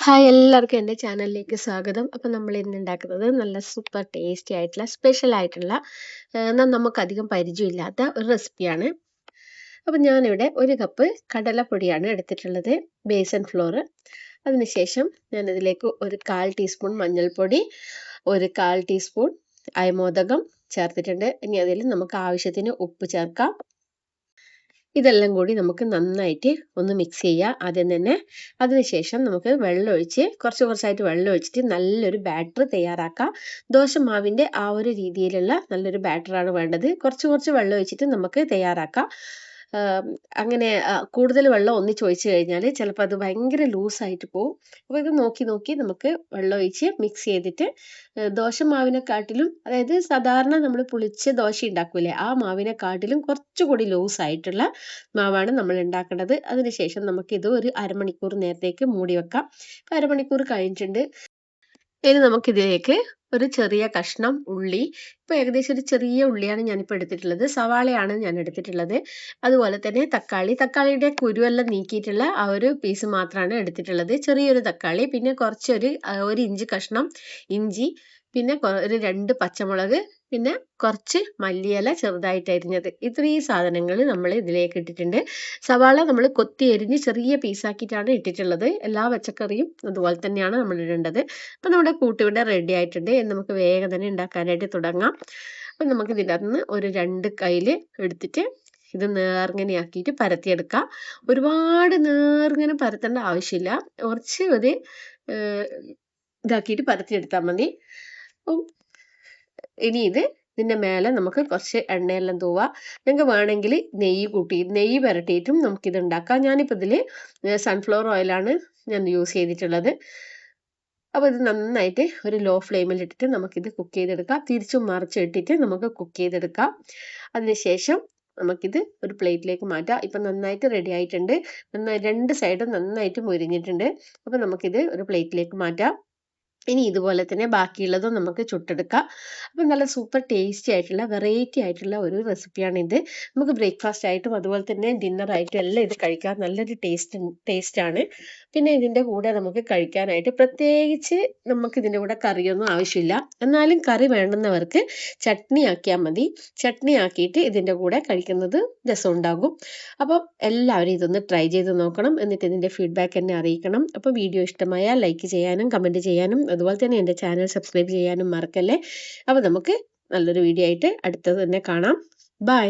Hi എല്ലാവർക്കും എൻ്റെ ചാനലിലേക്ക് സ്വാഗതം. അപ്പം നമ്മൾ ഇന്ന് ഉണ്ടാക്കുന്നത് നല്ല സൂപ്പർ ടേസ്റ്റി ആയിട്ടുള്ള സ്പെഷ്യൽ ആയിട്ടുള്ള എന്നാൽ നമുക്കധികം പരിചയമില്ലാത്ത ഒരു റെസിപ്പിയാണ്. അപ്പം ഞാനിവിടെ ഒരു കപ്പ് കടലപ്പൊടിയാണ് എടുത്തിട്ടുള്ളത്, ബേസൻ ഫ്ലോർ. അതിനുശേഷം ഞാനിതിലേക്ക് ഒരു 1/4 ടീസ്പൂൺ മഞ്ഞൾപ്പൊടി, ഒരു 1/4 ടീസ്പൂൺ അയമോദകം ചേർത്തിട്ടുണ്ട്. ഇനി അതിൽ നമുക്ക് ആവശ്യത്തിന് ഉപ്പ് ചേർക്കാം. ഇതെല്ലാം കൂടി നമുക്ക് നന്നായിട്ട് ഒന്ന് മിക്സ് ചെയ്യുക ആദ്യം തന്നെ. അതിനുശേഷം നമുക്ക് വെള്ളമൊഴിച്ച് കുറച്ചായിട്ട് വെള്ളം ഒഴിച്ചിട്ട് നല്ലൊരു ബാറ്റർ തയ്യാറാക്കാം. ദോശമാവിൻ്റെ ആ ഒരു രീതിയിലുള്ള നല്ലൊരു ബാറ്ററാണ് വേണ്ടത്. കുറച്ച് വെള്ളം ഒഴിച്ചിട്ട് നമുക്ക് തയ്യാറാക്കാം. അങ്ങനെ കൂടുതൽ വെള്ളം ഒന്നിച്ച് ഒഴിച്ച് കഴിഞ്ഞാൽ ചിലപ്പോൾ അത് ഭയങ്കര ലൂസായിട്ട് പോകും. അപ്പോൾ ഇത് നോക്കി നമുക്ക് വെള്ളം ഒഴിച്ച് മിക്സ് ചെയ്തിട്ട് ദോശമാവിനെക്കാട്ടിലും, അതായത് സാധാരണ നമ്മൾ പുളിച്ച ദോശ ഉണ്ടാക്കൂലേ, ആ മാവിനെക്കാട്ടിലും കുറച്ചുകൂടി ലൂസായിട്ടുള്ള മാവാണ് നമ്മൾ ഉണ്ടാക്കേണ്ടത്. അതിനുശേഷം നമുക്കിത് ഒരു അരമണിക്കൂർ നേരത്തേക്ക് മൂടി വെക്കാം. അരമണിക്കൂർ കഴിഞ്ഞിട്ടുണ്ട്. ഇനി നമുക്കിതിലേക്ക് ഒരു ചെറിയ കഷ്ണം ഉള്ളി, ഇപ്പോൾ ഏകദേശം ഒരു ചെറിയ ഉള്ളിയാണ് ഞാനിപ്പോൾ എടുത്തിട്ടുള്ളത്, സവാളയാണ് ഞാൻ എടുത്തിട്ടുള്ളത്. അതുപോലെ തന്നെ തക്കാളിയുടെ കുരുവെല്ലാം നീക്കിയിട്ടുള്ള ആ ഒരു പീസ് മാത്രമാണ് എടുത്തിട്ടുള്ളത്. ചെറിയൊരു തക്കാളി, പിന്നെ ഒരു ഇഞ്ച് കഷ്ണം ഇഞ്ചി, പിന്നെ ഒരു 2 പച്ചമുളക്, പിന്നെ കുറച്ച് മല്ലിയില ചെറുതായിട്ട് അരിഞ്ഞത്. ഇത്രയും സാധനങ്ങൾ നമ്മൾ ഇതിലേക്ക് ഇട്ടിട്ടുണ്ട്. സവാള നമ്മൾ കൊത്തി എരിഞ്ഞ് ചെറിയ പീസാക്കിയിട്ടാണ് ഇട്ടിട്ടുള്ളത്. എല്ലാ പച്ചക്കറിയും അതുപോലെ തന്നെയാണ് നമ്മൾ ഇടേണ്ടത്. അപ്പം നമ്മുടെ കൂട്ടിവിടെ റെഡി ആയിട്ടുണ്ട്. നമുക്ക് വേഗം തന്നെ ഉണ്ടാക്കാനായിട്ട് തുടങ്ങാം. അപ്പം നമുക്ക് ഇതിൻ്റെ അകത്തുനിന്ന് ഒരു 2 കയ്യിൽ എടുത്തിട്ട് ഇത് നേർങ്ങനെ ആക്കിയിട്ട് പരത്തിയെടുക്കാം. ഒരുപാട് നേർങ്ങനെ പരത്തേണ്ട ആവശ്യമില്ല, കുറച്ച് ഒരു ഇതാക്കിയിട്ട് പരത്തിയെടുത്താൽ മതി. അപ്പം ഇനി ഇതിൻ്റെ മേലെ നമുക്ക് കുറച്ച് എണ്ണയെല്ലാം തൂവാം. നിങ്ങൾക്ക് വേണമെങ്കിൽ നെയ്യ് പുരട്ടിയിട്ടും നമുക്കിത് ഉണ്ടാക്കാം. ഞാനിപ്പോൾ ഇതിൽ സൺഫ്ലവർ ഓയിലാണ് ഞാൻ യൂസ് ചെയ്തിട്ടുള്ളത്. അപ്പോൾ ഇത് നന്നായിട്ട് ഒരു ലോ ഫ്ലെയിമിൽ ഇട്ടിട്ട് നമുക്കിത് കുക്ക് ചെയ്തെടുക്കാം. തിരിച്ചും മറിച്ചും ഇട്ടിട്ട് നമുക്ക് കുക്ക് ചെയ്തെടുക്കാം. അതിനുശേഷം നമുക്കിത് ഒരു പ്ലേറ്റിലേക്ക് മാറ്റാം. ഇപ്പം നന്നായിട്ട് റെഡി ആയിട്ടുണ്ട്. രണ്ട് സൈഡും നന്നായിട്ട് മുരിഞ്ഞിട്ടുണ്ട്. അപ്പോൾ നമുക്കിത് ഒരു പ്ലേറ്റിലേക്ക് മാറ്റാം. ഇനി ഇതുപോലെ തന്നെ ബാക്കിയുള്ളതും നമുക്ക് ചുട്ടെടുക്കാം. അപ്പം നല്ല സൂപ്പർ ടേസ്റ്റി ആയിട്ടുള്ള വെറൈറ്റി ആയിട്ടുള്ള ഒരു റെസിപ്പിയാണിത്. നമുക്ക് ബ്രേക്ക്ഫാസ്റ്റ് ആയിട്ടും അതുപോലെ തന്നെ ഡിന്നർ ആയിട്ടും എല്ലാം ഇത് കഴിക്കാൻ നല്ലൊരു ടേസ്റ്റാണ്. പിന്നെ ഇതിൻ്റെ കൂടെ നമുക്ക് കഴിക്കാനായിട്ട് പ്രത്യേകിച്ച് നമുക്ക് ഇതിൻ്റെ കൂടെ കറിയൊന്നും ആവശ്യമില്ല. എന്നാലും കറി വേണ്ടുന്നവർക്ക് ചട്നി ആക്കിയാൽ മതി. ചട്നി ആക്കിയിട്ട് ഇതിൻ്റെ കൂടെ കഴിക്കുന്നത് രസമുണ്ടാകും. അപ്പം എല്ലാവരും ഇതൊന്ന് ട്രൈ ചെയ്ത് നോക്കണം. എന്നിട്ട് ഇതിൻ്റെ ഫീഡ്ബാക്ക് എന്നെ അറിയിക്കണം. അപ്പോൾ വീഡിയോ ഇഷ്ടമായാൽ ലൈക്ക് ചെയ്യാനും കമൻറ്റ് ചെയ്യാനും അതുപോലെ തന്നെ എൻ്റെ ചാനൽ സബ്സ്ക്രൈബ് ചെയ്യാനും മറക്കല്ലേ. അപ്പോൾ നമുക്ക് നല്ലൊരു വീഡിയോ ആയിട്ട് അടുത്തത് തന്നെ കാണാം. ബൈ.